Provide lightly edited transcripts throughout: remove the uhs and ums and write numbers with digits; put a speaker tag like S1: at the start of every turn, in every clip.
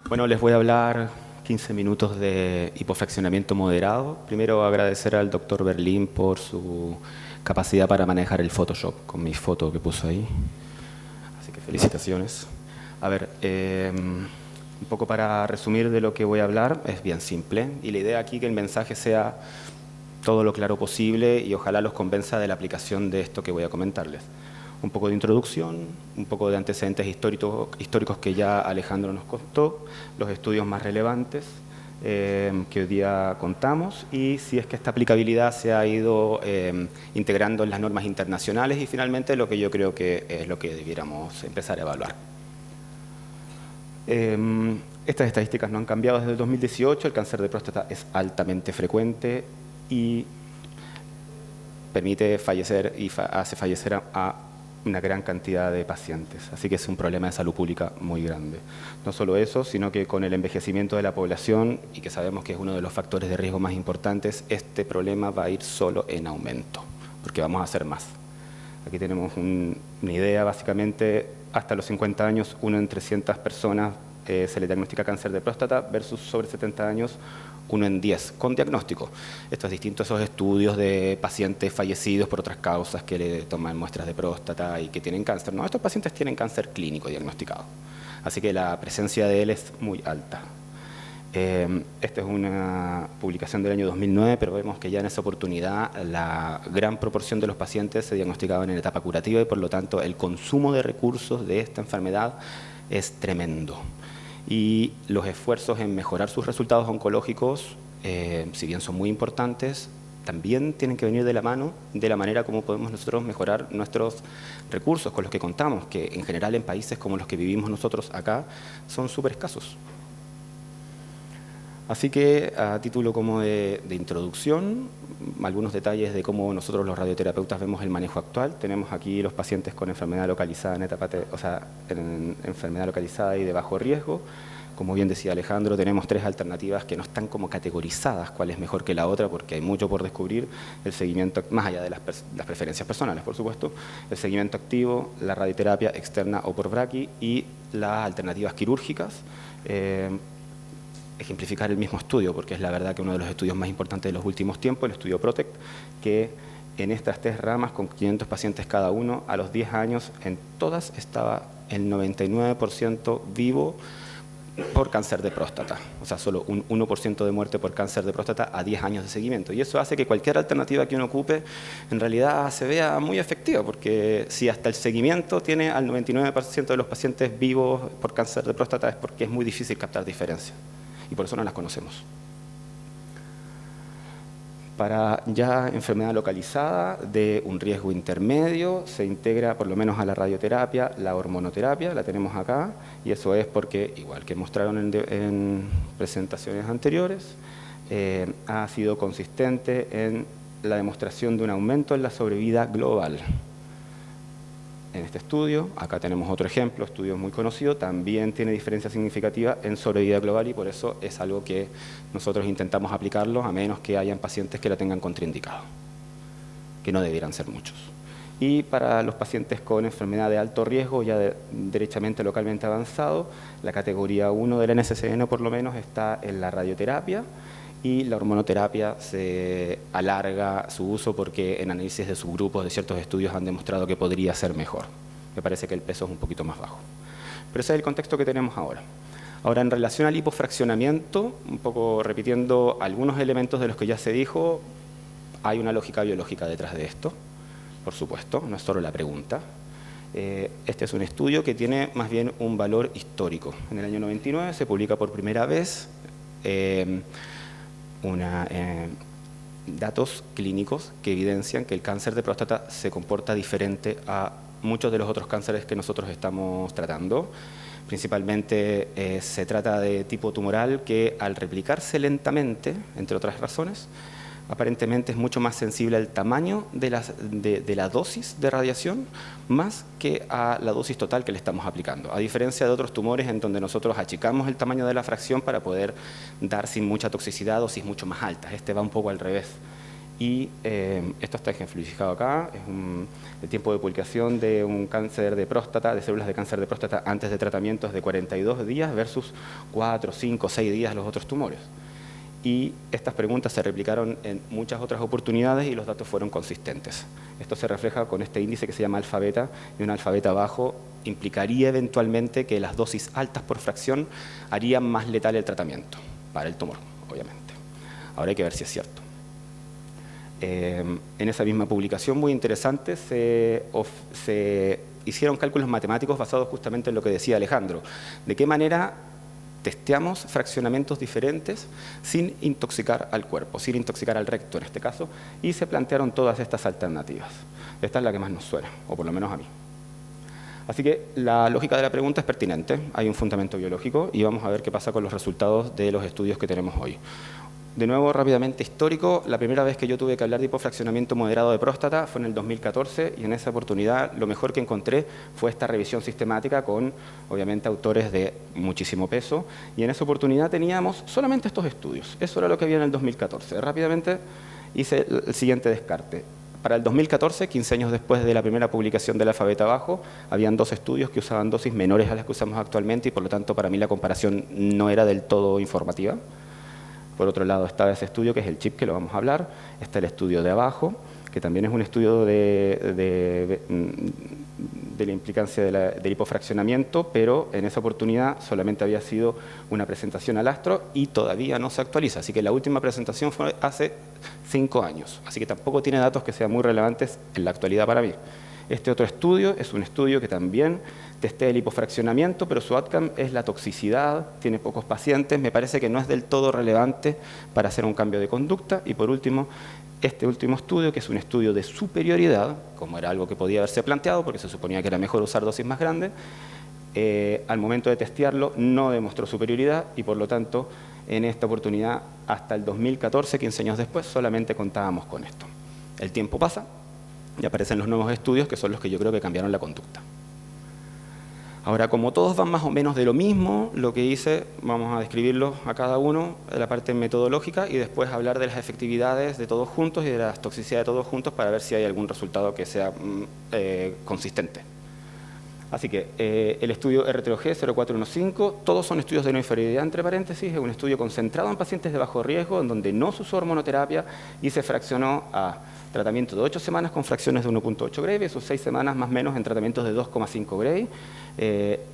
S1: Bueno, les voy a hablar 15 minutos de hipofraccionamiento moderado. Primero agradecer al doctor Berlín por su capacidad para manejar el Photoshop con mi foto que puso ahí. Así que felicitaciones. A ver, un poco para resumir de lo que voy a hablar, es bien simple. Y la idea aquí es que el mensaje sea todo lo claro posible y ojalá los convenza de la aplicación de esto que voy a comentarles. Un poco de introducción, un poco de antecedentes históricos que ya Alejandro nos contó, los estudios más relevantes que hoy día contamos y si es que esta aplicabilidad se ha ido integrando en las normas internacionales y finalmente lo que yo creo que es lo que debiéramos empezar a evaluar. Estas estadísticas no han cambiado desde el 2018, el cáncer de próstata es altamente frecuente y permite fallecer y hace fallecer a una gran cantidad de pacientes. Así que es un problema de salud pública muy grande. No solo eso, sino que con el envejecimiento de la población, y que sabemos que es uno de los factores de riesgo más importantes, este problema va a ir solo en aumento, porque vamos a hacer más. Aquí tenemos una idea, básicamente, hasta los 50 años, 1 en 300 personas se le diagnostica cáncer de próstata, versus sobre 70 años, 1 en 10, con diagnóstico. Esto es distinto a esos estudios de pacientes fallecidos por otras causas que le toman muestras de próstata y que tienen cáncer. No, estos pacientes tienen cáncer clínico diagnosticado. Así que la presencia de él es muy alta. Esta es una publicación del año 2009, pero vemos que ya en esa oportunidad la gran proporción de los pacientes se diagnosticaban en etapa curativa y por lo tanto el consumo de recursos de esta enfermedad es tremendo. Y los esfuerzos en mejorar sus resultados oncológicos, si bien son muy importantes, también tienen que venir de la mano de la manera como podemos nosotros mejorar nuestros recursos con los que contamos, que en general en países como los que vivimos nosotros acá son súper escasos. Así que a título como de introducción, algunos detalles de cómo nosotros los radioterapeutas vemos el manejo actual. Tenemos aquí los pacientes con enfermedad localizada enfermedad localizada y de bajo riesgo. Como bien decía Alejandro, tenemos 3 alternativas que no están como categorizadas cuál es mejor que la otra porque hay mucho por descubrir. El seguimiento, más allá de las preferencias personales, por supuesto, el seguimiento activo, la radioterapia externa o por braqui y las alternativas quirúrgicas. Ejemplificar el mismo estudio, porque es la verdad que uno de los estudios más importantes de los últimos tiempos, el estudio PROTECT, que en estas 3 ramas, con 500 pacientes cada uno, a los 10 años, en todas estaba el 99% vivo por cáncer de próstata. O sea, solo un 1% de muerte por cáncer de próstata a 10 años de seguimiento. Y eso hace que cualquier alternativa que uno ocupe, en realidad se vea muy efectiva, porque si hasta el seguimiento tiene al 99% de los pacientes vivos por cáncer de próstata, es porque es muy difícil captar diferencias. Y por eso no las conocemos. Para ya enfermedad localizada de un riesgo intermedio se integra por lo menos a la radioterapia, la hormonoterapia, la tenemos acá, y eso es porque, igual que mostraron en presentaciones anteriores, ha sido consistente en la demostración de un aumento en la sobrevida global. En este estudio, acá tenemos otro ejemplo, estudio muy conocido, también tiene diferencia significativa en sobrevida global y por eso es algo que nosotros intentamos aplicarlo a menos que hayan pacientes que la tengan contraindicado, que no debieran ser muchos. Y para los pacientes con enfermedad de alto riesgo, ya derechamente localmente avanzado, la categoría 1 del NCCN por lo menos está en la radioterapia, y la hormonoterapia se alarga su uso porque en análisis de subgrupos de ciertos estudios han demostrado que podría ser mejor. Me parece que el peso es un poquito más bajo. Pero ese es el contexto que tenemos ahora. Ahora, en relación al hipofraccionamiento, un poco repitiendo algunos elementos de los que ya se dijo, hay una lógica biológica detrás de esto, por supuesto, no es solo la pregunta. Este es un estudio que tiene más bien un valor histórico. En el año 99 se publica por primera vez datos clínicos que evidencian que el cáncer de próstata se comporta diferente a muchos de los otros cánceres que nosotros estamos tratando. Principalmente se trata de tipo tumoral que al replicarse lentamente, entre otras razones, aparentemente es mucho más sensible al tamaño de la dosis de radiación más que a la dosis total que le estamos aplicando. A diferencia de otros tumores en donde nosotros achicamos el tamaño de la fracción para poder dar sin mucha toxicidad dosis mucho más altas. Este va un poco al revés. Y esto está ejemplificado acá, es el tiempo de publicación de un cáncer de próstata, de células de cáncer de próstata antes de tratamientos de 42 días versus 4, 5, 6 días los otros tumores. Y estas preguntas se replicaron en muchas otras oportunidades y los datos fueron consistentes. Esto se refleja con este índice que se llama alfa beta, y un alfa beta bajo implicaría eventualmente que las dosis altas por fracción harían más letal el tratamiento para el tumor, obviamente. Ahora hay que ver si es cierto. En esa misma publicación muy interesante se hicieron cálculos matemáticos basados justamente en lo que decía Alejandro. ¿De qué manera testeamos fraccionamientos diferentes sin intoxicar al cuerpo, sin intoxicar al recto en este caso? Y se plantearon todas estas alternativas. Esta es la que más nos suena, o por lo menos a mí. Así que la lógica de la pregunta es pertinente, hay un fundamento biológico y vamos a ver qué pasa con los resultados de los estudios que tenemos hoy. De nuevo, rápidamente histórico, la primera vez que yo tuve que hablar de hipofraccionamiento moderado de próstata fue en el 2014 y en esa oportunidad lo mejor que encontré fue esta revisión sistemática con, obviamente, autores de muchísimo peso, y en esa oportunidad teníamos solamente estos estudios. Eso era lo que había en el 2014. Rápidamente hice el siguiente descarte. Para el 2014, 15 años después de la primera publicación del alfa beta bajo, habían 2 estudios que usaban dosis menores a las que usamos actualmente y por lo tanto para mí la comparación no era del todo informativa. Por otro lado está ese estudio que es el CHIP, que lo vamos a hablar. Está el estudio de abajo, que también es un estudio de la implicancia del hipofraccionamiento, pero en esa oportunidad solamente había sido una presentación al astro y todavía no se actualiza. Así que la última presentación fue hace 5 años. Así que tampoco tiene datos que sean muy relevantes en la actualidad para mí. Este otro estudio es un estudio que también testea el hipofraccionamiento, pero su outcome es la toxicidad, tiene pocos pacientes, me parece que no es del todo relevante para hacer un cambio de conducta. Y por último, este último estudio, que es un estudio de superioridad, como era algo que podía haberse planteado, porque se suponía que era mejor usar dosis más grandes, al momento de testearlo no demostró superioridad y por lo tanto en esta oportunidad hasta el 2014, 15 años después, solamente contábamos con esto. El tiempo pasa y aparecen los nuevos estudios que son los que yo creo que cambiaron la conducta. Ahora, como todos van más o menos de lo mismo, lo que hice, vamos a describirlos a cada uno, de la parte metodológica, y después hablar de las efectividades de todos juntos y de las toxicidades de todos juntos para ver si hay algún resultado que sea consistente. Así que el estudio RTOG 0415, todos son estudios de no inferioridad, entre paréntesis, es un estudio concentrado en pacientes de bajo riesgo, en donde no se usó hormonoterapia y se fraccionó a tratamiento de 8 semanas con fracciones de 1.8 Gray, versus 6 semanas más o menos en tratamientos de 2.5 Gray.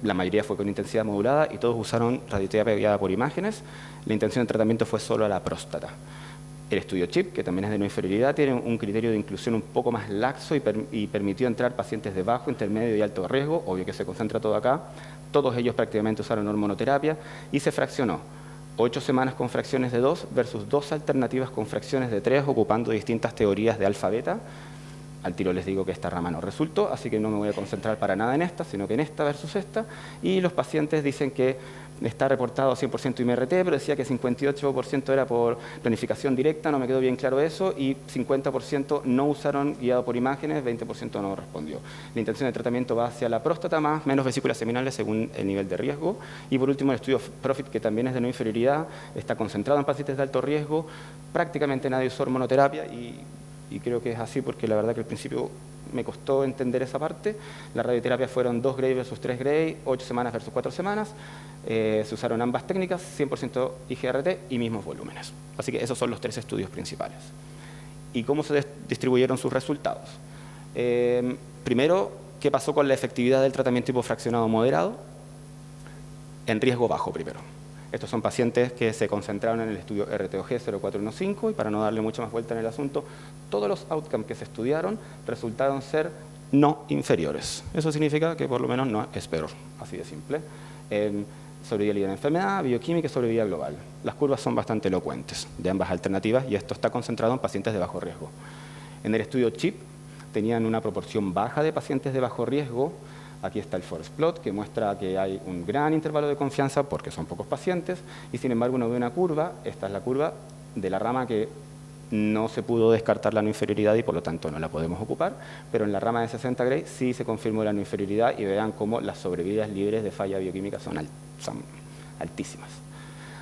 S1: La mayoría fue con intensidad modulada y todos usaron radioterapia guiada por imágenes. La intención de tratamiento fue solo a la próstata. El estudio CHIP, que también es de no inferioridad, tiene un criterio de inclusión un poco más laxo y permitió entrar pacientes de bajo, intermedio y alto riesgo, obvio que se concentra todo acá. Todos ellos prácticamente usaron hormonoterapia y se fraccionó 8 semanas con fracciones de 2 versus 2 alternativas con fracciones de 3, ocupando distintas teorías de alfa-beta. Al tiro les digo que esta rama no resultó, así que no me voy a concentrar para nada en esta, sino que en esta versus esta. Y los pacientes dicen que está reportado 100% IMRT, pero decía que 58% era por planificación directa, no me quedó bien claro eso, y 50% no usaron guiado por imágenes, 20% no respondió. La intención de tratamiento va hacia la próstata más, menos vesículas seminales según el nivel de riesgo. Y por último el estudio PROFIT, que también es de no inferioridad, está concentrado en pacientes de alto riesgo, prácticamente nadie usó hormonoterapia y creo que es así porque la verdad que al principio me costó entender esa parte. La radioterapia fueron 2 Gray versus 3 Gray, 8 semanas versus 4 semanas. Se usaron ambas técnicas, 100% IGRT y mismos volúmenes. Así que esos son los 3 estudios principales. ¿Y cómo se distribuyeron sus resultados? Primero, ¿qué pasó con la efectividad del tratamiento hipofraccionado moderado? En riesgo bajo primero. Estos son pacientes que se concentraron en el estudio RTOG 0415 y para no darle mucha más vuelta en el asunto, todos los outcomes que se estudiaron resultaron ser no inferiores. Eso significa que por lo menos no es peor, así de simple. Sobrevida de la enfermedad, bioquímica y sobrevida global. Las curvas son bastante elocuentes de ambas alternativas y esto está concentrado en pacientes de bajo riesgo. En el estudio CHIP tenían una proporción baja de pacientes de bajo riesgo. Aquí está el forest plot que muestra que hay un gran intervalo de confianza porque son pocos pacientes y sin embargo uno ve una curva, esta es la curva de la rama que no se pudo descartar la no inferioridad y por lo tanto no la podemos ocupar, pero en la rama de 60 Gray sí se confirmó la no inferioridad y vean cómo las sobrevidas libres de falla bioquímica son altísimas.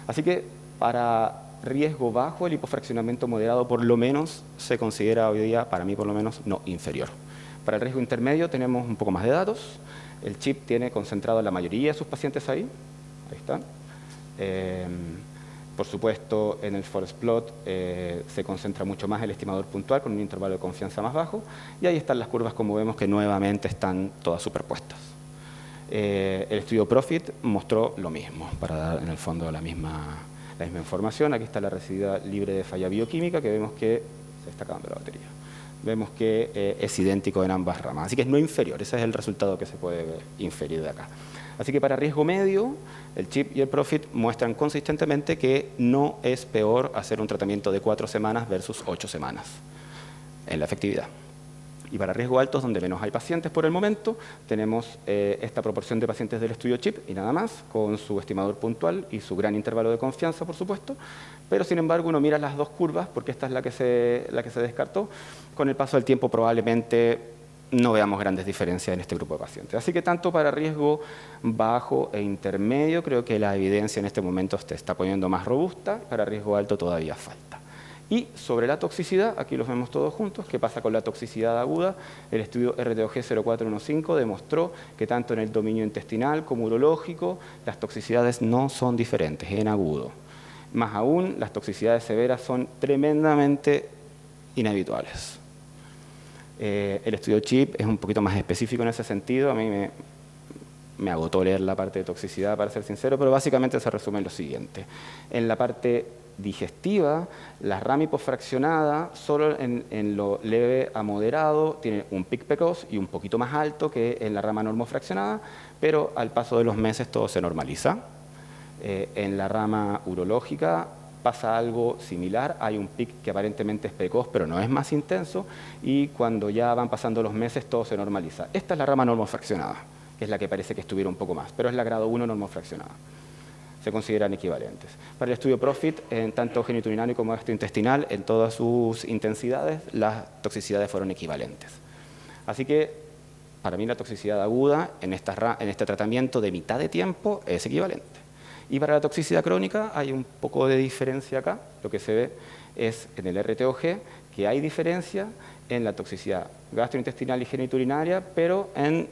S1: Así que para riesgo bajo, el hipofraccionamiento moderado por lo menos se considera hoy día, para mí por lo menos, no inferior. Para el riesgo intermedio tenemos un poco más de datos. El chip tiene concentrado la mayoría de sus pacientes ahí. Ahí está. Por supuesto, en el forest plot se concentra mucho más el estimador puntual con un intervalo de confianza más bajo. Y ahí están las curvas, como vemos, que nuevamente están todas superpuestas. El estudio Profit mostró lo mismo, para dar en el fondo la misma información. Aquí está la residual libre de falla bioquímica, que vemos que se está acabando la batería. Vemos que es idéntico en ambas ramas. Así que es no inferior, ese es el resultado que se puede inferir de acá. Así que para riesgo medio, el CHIP y el PROFIT muestran consistentemente que no es peor hacer un tratamiento de 4 semanas versus 8 semanas en la efectividad. Y para riesgo alto, donde menos hay pacientes por el momento, tenemos esta proporción de pacientes del estudio CHIP y nada más, con su estimador puntual y su gran intervalo de confianza, por supuesto. Pero, sin embargo, uno mira las dos curvas, porque esta es la que se descartó. Con el paso del tiempo, probablemente no veamos grandes diferencias en este grupo de pacientes. Así que tanto para riesgo bajo e intermedio, creo que la evidencia en este momento se está poniendo más robusta. Para riesgo alto todavía falta. Y sobre la toxicidad, aquí los vemos todos juntos. ¿Qué pasa con la toxicidad aguda? El estudio RTOG 0415 demostró que tanto en el dominio intestinal como urológico, las toxicidades no son diferentes en agudo. Más aún, las toxicidades severas son tremendamente inhabituales. El estudio CHIP es un poquito más específico en ese sentido. A mí me agotó leer la parte de toxicidad, para ser sincero, pero básicamente se resume en lo siguiente. En la parte digestiva, la rama hipofraccionada, solo en lo leve a moderado, tiene un pic precoz y un poquito más alto que en la rama normofraccionada, pero al paso de los meses todo se normaliza. En la rama urológica pasa algo similar, hay un pic que aparentemente es precoz, pero no es más intenso, y cuando ya van pasando los meses todo se normaliza. Esta es la rama normofraccionada, que es la que parece que estuviera un poco más, pero es la grado 1 normofraccionada. Se consideran equivalentes. Para el estudio PROFIT, en tanto genitourinario como gastrointestinal, en todas sus intensidades, las toxicidades fueron equivalentes. Así que, para mí, la toxicidad aguda en este tratamiento de mitad de tiempo es equivalente. Y para la toxicidad crónica hay un poco de diferencia acá. Lo que se ve es en el RTOG que hay diferencia en la toxicidad gastrointestinal y genitourinaria, pero en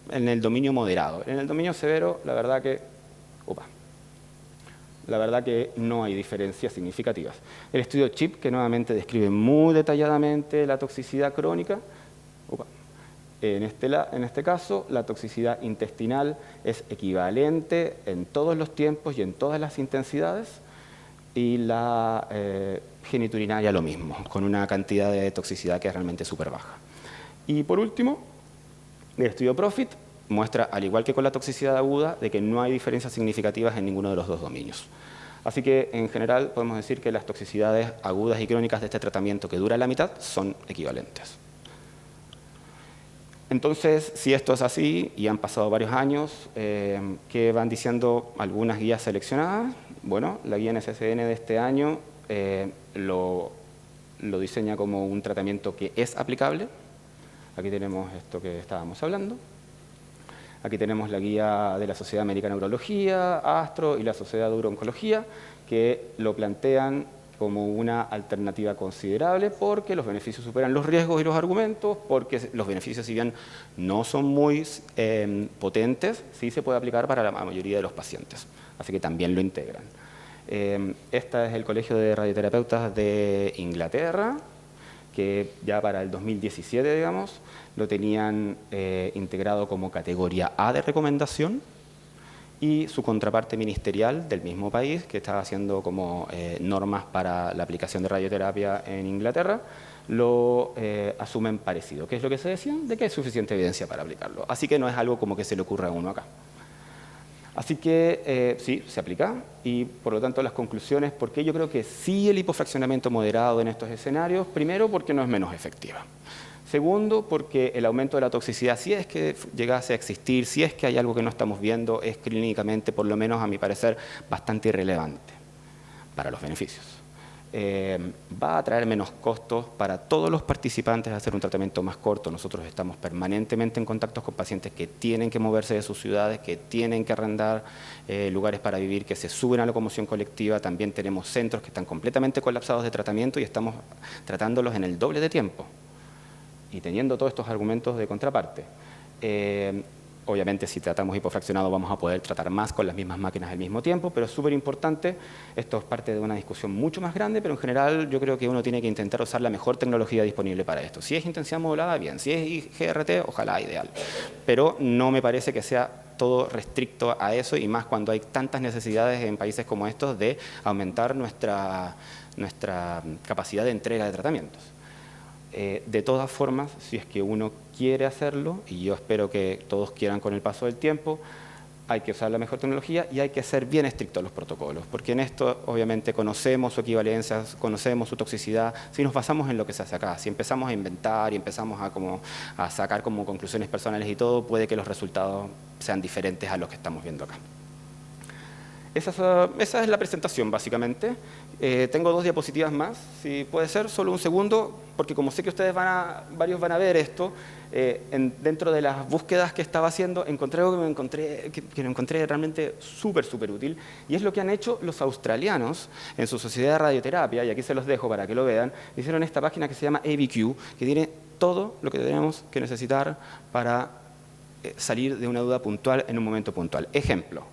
S1: el dominio moderado. En el dominio severo, la verdad que no hay diferencias significativas. El estudio CHIP, que nuevamente describe muy detalladamente la toxicidad crónica, en este caso la toxicidad intestinal es equivalente en todos los tiempos y en todas las intensidades, y la genitourinaria lo mismo, con una cantidad de toxicidad que es realmente súper baja. Y por último, el estudio PROFIT muestra, al igual que con la toxicidad aguda, de que no hay diferencias significativas en ninguno de los dos dominios. Así que, en general, podemos decir que las toxicidades agudas y crónicas de este tratamiento, que dura la mitad, son equivalentes. Entonces, si esto es así, y han pasado varios años, ¿qué van diciendo algunas guías seleccionadas? Bueno, la guía NCCN de este año lo diseña como un tratamiento que es aplicable. Aquí tenemos esto que estábamos hablando. Aquí tenemos la guía de la Sociedad Americana de Urología, ASTRO y la Sociedad de Urooncología, que lo plantean como una alternativa considerable porque los beneficios superan los riesgos y los argumentos, porque los beneficios, si bien no son muy potentes, sí se puede aplicar para la mayoría de los pacientes. Así que también lo integran. Este es el Colegio de Radioterapeutas de Inglaterra, que ya para el 2017, digamos, lo tenían integrado como categoría A de recomendación, y su contraparte ministerial del mismo país, que estaba haciendo como normas para la aplicación de radioterapia en Inglaterra, lo asumen parecido. ¿Qué es lo que se decía? De que hay suficiente evidencia para aplicarlo. Así que no es algo como que se le ocurra a uno acá. Así que sí, se aplica, y por lo tanto las conclusiones, porque yo creo que sí el hipofraccionamiento moderado en estos escenarios. Primero, porque no es menos efectiva. Segundo, porque el aumento de la toxicidad, si es que llegase a existir, si es que hay algo que no estamos viendo, es clínicamente, por lo menos a mi parecer, bastante irrelevante para los beneficios. va a traer menos costos para todos los participantes hacer un tratamiento más corto. Nosotros estamos permanentemente en contacto con pacientes que tienen que moverse de sus ciudades, que tienen que arrendar lugares para vivir, que se suben a la locomoción colectiva. También tenemos centros que están completamente colapsados de tratamiento y estamos tratándolos en el doble de tiempo y teniendo todos estos argumentos de contraparte. Obviamente, si tratamos hipofraccionado vamos a poder tratar más con las mismas máquinas al mismo tiempo, pero es súper importante. Esto es parte de una discusión mucho más grande, pero en general yo creo que uno tiene que intentar usar la mejor tecnología disponible para esto. Si es intensidad modulada, bien. Si es GRT, ojalá, ideal. Pero no me parece que sea todo restricto a eso, y más cuando hay tantas necesidades en países como estos de aumentar nuestra capacidad de entrega de tratamientos. De todas formas, si es que uno quiere hacerlo, y yo espero que todos quieran con el paso del tiempo, hay que usar la mejor tecnología y hay que ser bien estrictos los protocolos, porque en esto obviamente conocemos su equivalencia, conocemos su toxicidad. Si nos basamos en lo que se hace acá, si empezamos a inventar y empezamos a sacar como conclusiones personales y todo, puede que los resultados sean diferentes a los que estamos viendo acá. Esa es la presentación, básicamente. Tengo 2 diapositivas más, si puede ser, solo un segundo, porque como sé que ustedes varios van a ver esto, dentro de las búsquedas que estaba haciendo, encontré algo que lo encontré realmente súper útil, y es lo que han hecho los australianos en su sociedad de radioterapia, y aquí se los dejo para que lo vean. Hicieron esta página que se llama ABQ, que tiene todo lo que tenemos que necesitar para salir de una duda puntual en un momento puntual. Ejemplo.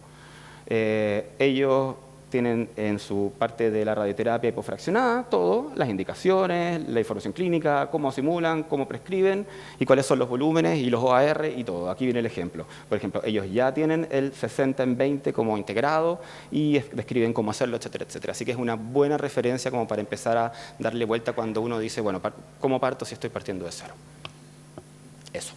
S1: Ellos tienen en su parte de la radioterapia hipofraccionada todo, las indicaciones, la información clínica, cómo simulan, cómo prescriben y cuáles son los volúmenes y los OAR y todo. Aquí viene el ejemplo. Por ejemplo, ellos ya tienen el 60 en 20 como integrado y describen cómo hacerlo, etcétera, etcétera. Así que es una buena referencia como para empezar a darle vuelta cuando uno dice, bueno, ¿cómo parto si estoy partiendo de cero? Eso.